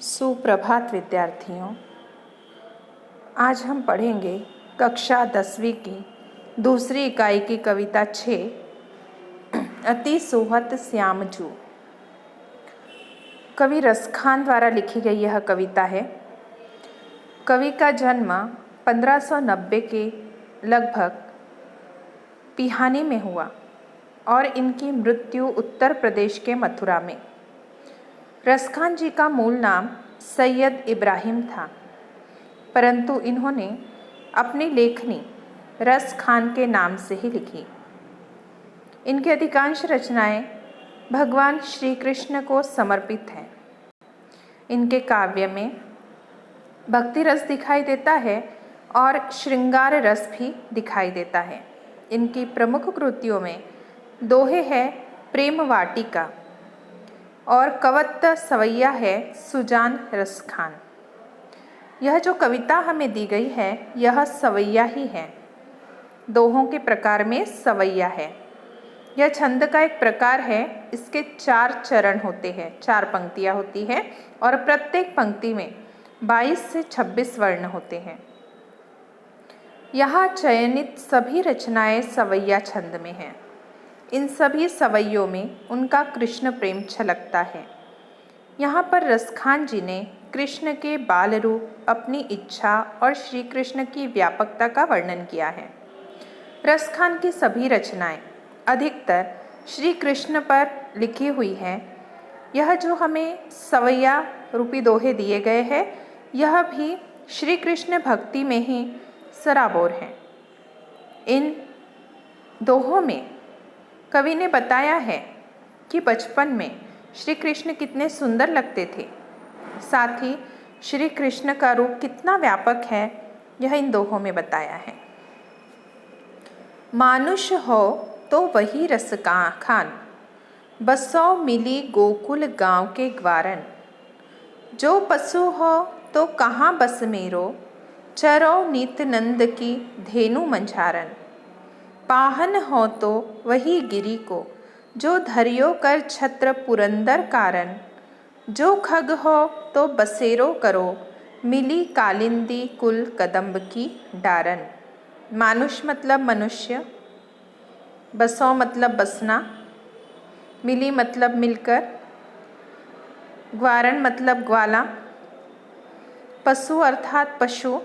सुप्रभात विद्यार्थियों। आज हम पढ़ेंगे कक्षा 10वीं की दूसरी इकाई की कविता 6 अति सोहत श्यामजू। कवि रसखान द्वारा लिखी गई यह कविता है। कवि का जन्म 1590 के लगभग पिहानी में हुआ और इनकी मृत्यु उत्तर प्रदेश के मथुरा में। रसखान जी का मूल नाम सैयद इब्राहिम था, परंतु इन्होंने अपनी लेखनी रस खान के नाम से ही लिखी। इनकी अधिकांश रचनाएं भगवान श्री कृष्ण को समर्पित हैं। इनके काव्य में भक्ति रस दिखाई देता है और श्रृंगार रस भी दिखाई देता है। इनकी प्रमुख कृतियों में दोहे है प्रेम वाटिका और कवत्त सवैया है सुजान रसखान। यह जो कविता हमें दी गई है यह सवैया ही है। दोहों के प्रकार में सवैया है। यह छंद का एक प्रकार है। इसके 4 चरण होते हैं, 4 पंक्तियाँ होती हैं और प्रत्येक पंक्ति में 22 से 26 वर्ण होते हैं। यहाँ चयनित सभी रचनाएं सवैया छंद में हैं। इन सभी सवैयों में उनका कृष्ण प्रेम छलकता है। यहाँ पर रसखान जी ने कृष्ण के बाल रूप, अपनी इच्छा और श्री कृष्ण की व्यापकता का वर्णन किया है। रसखान की सभी रचनाएं अधिकतर श्री कृष्ण पर लिखी हुई हैं। यह जो हमें सवैया रूपी दोहे दिए गए हैं यह भी श्री कृष्ण भक्ति में ही सराबोर हैं। इन दोहों में कवि ने बताया है कि बचपन में श्री कृष्ण कितने सुंदर लगते थे, साथ ही श्री कृष्ण का रूप कितना व्यापक है यह इन दोहों में बताया है। मानुष हो तो वही रस खान, बसो मिली गोकुल गांव के ग्वारन। जो पशु हो तो कहाँ बस मेरो, चरो नीत नंद की धेनु मंझारन। पाहन हो तो वही गिरी को, जो धरियो कर छत्र पुरंदर कारण। जो खग हो तो बसेरो करो, मिली कालिंदी कुल कदम्ब की डारन। मानुष मतलब मनुष्य, बसो मतलब बसना, मिली मतलब मिलकर, ग्वारन मतलब ग्वाला, पशु अर्थात पशु,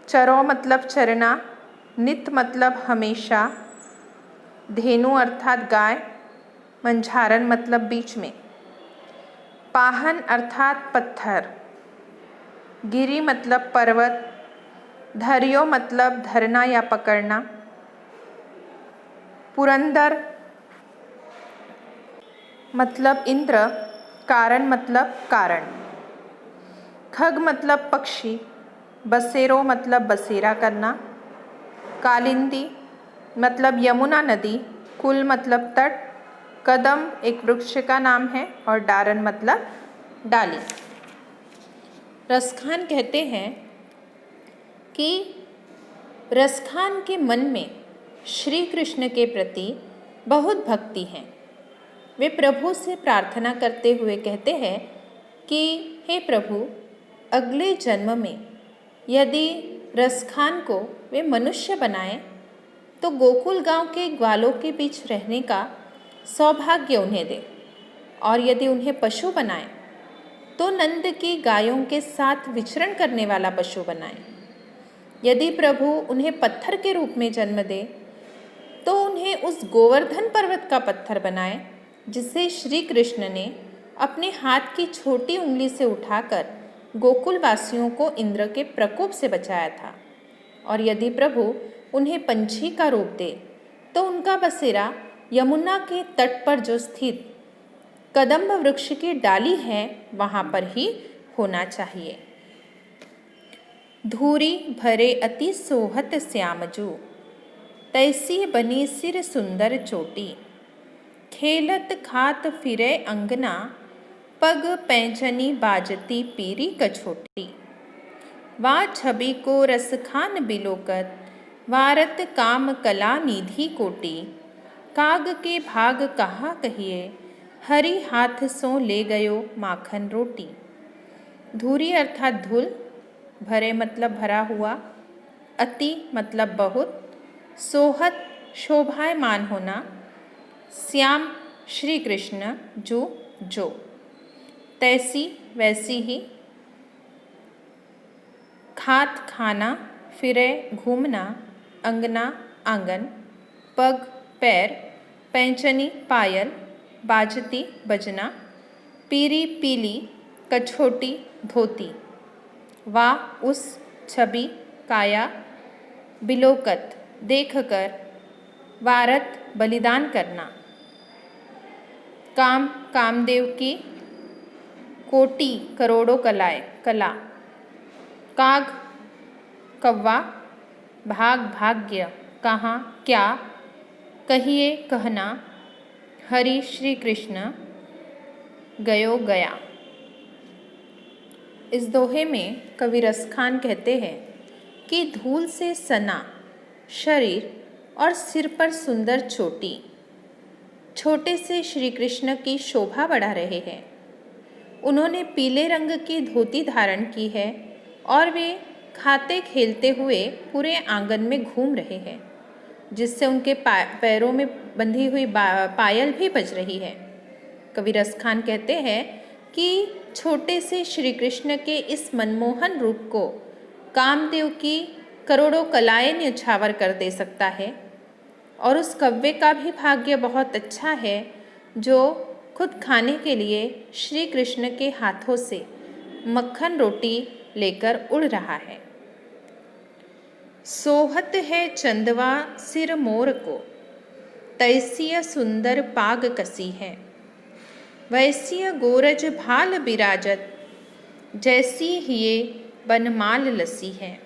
चरो मतलब चरना, नित मतलब हमेशा, धेनु अर्थात गाय, मंझारन मतलब बीच में, पाहन अर्थात पत्थर, गिरी मतलब पर्वत, धरियो मतलब धरना या पकड़ना, पुरंदर मतलब इंद्र, कारण मतलब कारण, खग मतलब पक्षी, बसेरो मतलब बसेरा करना, कालिंदी मतलब यमुना नदी, कुल मतलब तट, कदम एक वृक्ष का नाम है और डारन मतलब डाली। रसखान कहते हैं कि रसखान के मन में श्री कृष्ण के प्रति बहुत भक्ति है। वे प्रभु से प्रार्थना करते हुए कहते हैं कि हे प्रभु, अगले जन्म में यदि रसखान को वे मनुष्य बनाएं तो गोकुल गांव के ग्वालों के बीच रहने का सौभाग्य उन्हें दे, और यदि उन्हें पशु बनाएं तो नंद की गायों के साथ विचरण करने वाला पशु बनाएं। यदि प्रभु उन्हें पत्थर के रूप में जन्म दे तो उन्हें उस गोवर्धन पर्वत का पत्थर बनाएं जिसे श्री कृष्ण ने अपने हाथ की छोटी उंगली से उठाकर गोकुल वासियों को इंद्र के प्रकोप से बचाया था। और यदि प्रभु उन्हें पंछी का रूप दे तो उनका बसेरा यमुना के तट पर जो स्थित कदम्ब वृक्ष की डाली है वहाँ पर ही होना चाहिए। धूरी भरे अति सोहत श्यामजू, तैसी बनी सिर सुंदर चोटी। खेलत खात फिरे अंगना, पग पैंचनी बाजती पीरी कछोटी। वा छवि को रसखान बिलोकत, वारत काम कला निधि कोटि। काग के भाग कहा कहिए, हरि हाथ सो ले गयो माखन रोटी। धूरी अर्थात धूल, भरे मतलब भरा हुआ, अति मतलब बहुत, सोहत शोभायमान होना, श्याम श्री कृष्ण जो, तैसी वैसी ही, खात खाना, फिरे घूमना, अंगना आंगन, पग पैर, पैंचनी पायल, बाजती बजना, पीरी पीली, कछोटी धोती, वा उस छवि काया, बिलोकत देखकर, वारत बलिदान करना, काम कामदेव की, कोटि करोड़ों कला, काग कौवा, भाग भाग्य, कहाँ क्या, कहिए कहना, हरि श्री कृष्ण गयो गया। इस दोहे में कवि रस खान कहते हैं कि धूल से सना शरीर और सिर पर सुंदर चोटी छोटे से श्री कृष्ण की शोभा बढ़ा रहे हैं। उन्होंने पीले रंग की धोती धारण की है और वे खाते खेलते हुए पूरे आंगन में घूम रहे हैं, जिससे उनके पैरों में बंधी हुई पायल भी बज रही है। कवि रस खान कहते हैं कि छोटे से श्री कृष्ण के इस मनमोहन रूप को कामदेव की करोड़ों कलाएं न्यौछावर कर दे सकता है, और उस कव्वे का भी भाग्य बहुत अच्छा है जो खुद खाने के लिए श्री कृष्ण के हाथों से मक्खन रोटी लेकर उड़ रहा है। सोहत है चंदवा सिर मोर को, तैसिय सुंदर पाग कसी है, वैसिय गोरज भाल बिराजत, जैसी हिये बनमाल लसी है।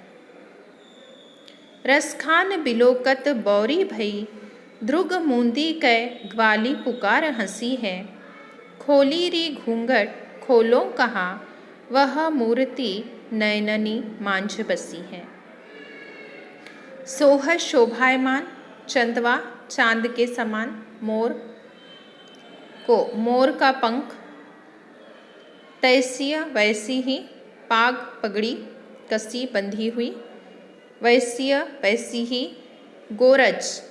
रसखान बिलोकत बौरी भई, ध्रुग मूंदी कै ग्वाली पुकार हंसी है, खोली री घूंघट खोलो कहा, वह मूर्ति नयननी मांझ बसी है। सोह शोभायमान, चंदवा चांद के समान, मोर का पंख, तैसिय वैसी ही, पाग पगड़ी कसी बंधी हुई, वैसिय वैसी ही, गोरज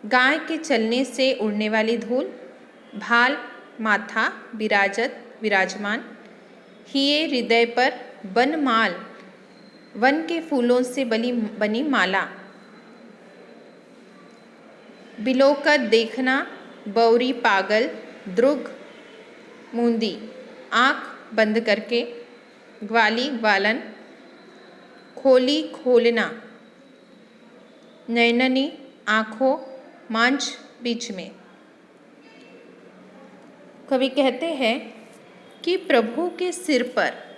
गाय के चलने से उड़ने वाली धूल, भाल माथा, बिराजत विराजमान, हिये हृदय पर, बनमाल वन के फूलों से बनी माला, बिलोकत देखना, बौरी पागल, ध्रुग मूंदी आँख बंद करके, ग्वाली ग्वालन, खोली खोलना, नयननी आँखों, मांझ बीच में। कवि कहते हैं कि प्रभु के सिर पर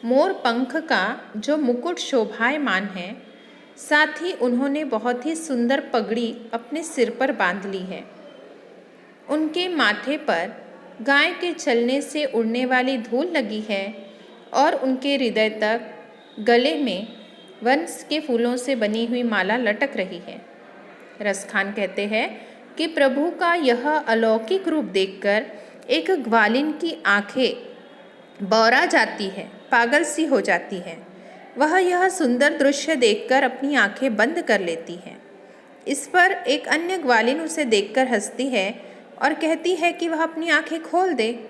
मोर पंख का जो मुकुट शोभायमान है, साथ ही उन्होंने बहुत ही सुंदर पगड़ी अपने सिर पर बांध ली है। उनके माथे पर गाय के चलने से उड़ने वाली धूल लगी है और उनके हृदय तक गले में वंश के फूलों से बनी हुई माला लटक रही है। रसखान कहते हैं कि प्रभु का यह अलौकिक रूप देखकर एक ग्वालिन की आंखें बौरा जाती है, पागल सी हो जाती है। वह यह सुंदर दृश्य देखकर अपनी आंखें बंद कर लेती है। इस पर एक अन्य ग्वालिन उसे देखकर हंसती है और कहती है कि वह अपनी आंखें खोल दे।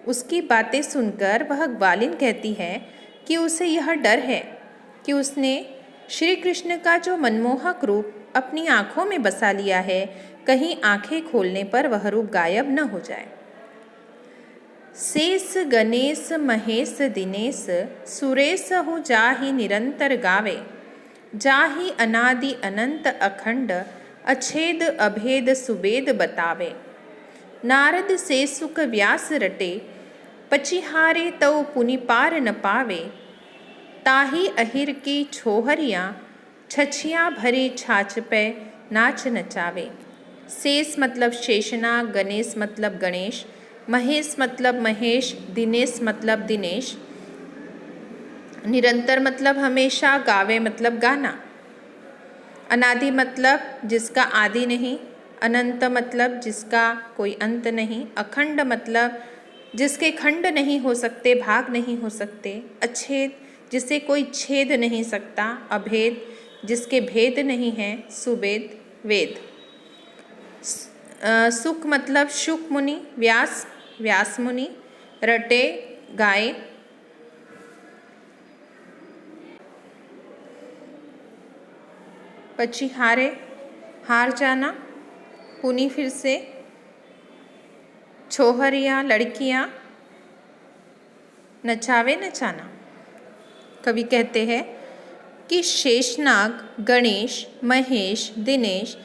उसकी बातें सुनकर वह ग्वालिन कहती है कि उसे यह डर है कि उसने श्री कृष्ण का जो मनमोहक रूप अपनी आँखों में बसा लिया है, कहीं आँखें खोलने पर वह रूप गायब न हो जाए। शेष गणेश महेश दिनेश, सुरेश हूँ जाहि निरंतर गावे, जाहि अनादि अनंत अखंड, अछेद अभेद सुबेद बतावे। नारद से सुख व्यास रटे, पचिहारे तव पुनि पार न पावे, ताही अहिर की छोहरियाँ, छछियाँ भरे छाछ पे नाच नचावे। शेष मतलब शेषनाग, गणेश मतलब गणेश, महेश मतलब महेश, दिनेश मतलब दिनेश, निरंतर मतलब हमेशा, गावे मतलब गाना, अनादि मतलब जिसका आदि नहीं, अनंत मतलब जिसका कोई अंत नहीं, अखंड मतलब जिसके खंड नहीं हो सकते, भाग नहीं हो सकते, अछेद जिसे कोई छेद नहीं सकता, अभेद जिसके भेद नहीं है, सुवेद वेद। सुक मतलब शुक मुनि, व्यास व्यास मुनि, रटे गाय, पची हारे हार जाना, पुनी फिर से, छोहरिया लड़कियां, नचावे नचाना। कवि कहते हैं कि शेषनाग, गणेश, महेश, दिनेश,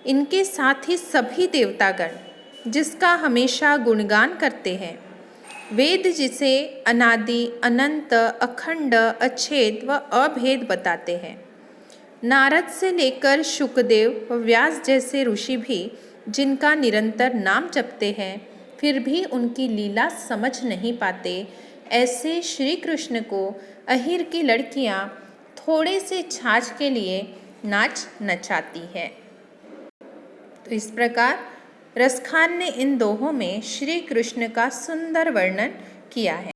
इनके साथ ही सभी देवतागण जिसका हमेशा गुणगान करते हैं, वेद जिसे अनादि, अनंत, अखंड, अछेद व अभेद बताते हैं, नारद से लेकर शुकदेव व व्यास जैसे ऋषि भी जिनका निरंतर नाम जपते हैं फिर भी उनकी लीला समझ नहीं पाते, ऐसे श्री कृष्ण को अहिर की लड़कियां थोड़े से छाछ के लिए नाच नचाती है। तो इस प्रकार रसखान ने इन दोहों में श्री कृष्ण का सुंदर वर्णन किया है।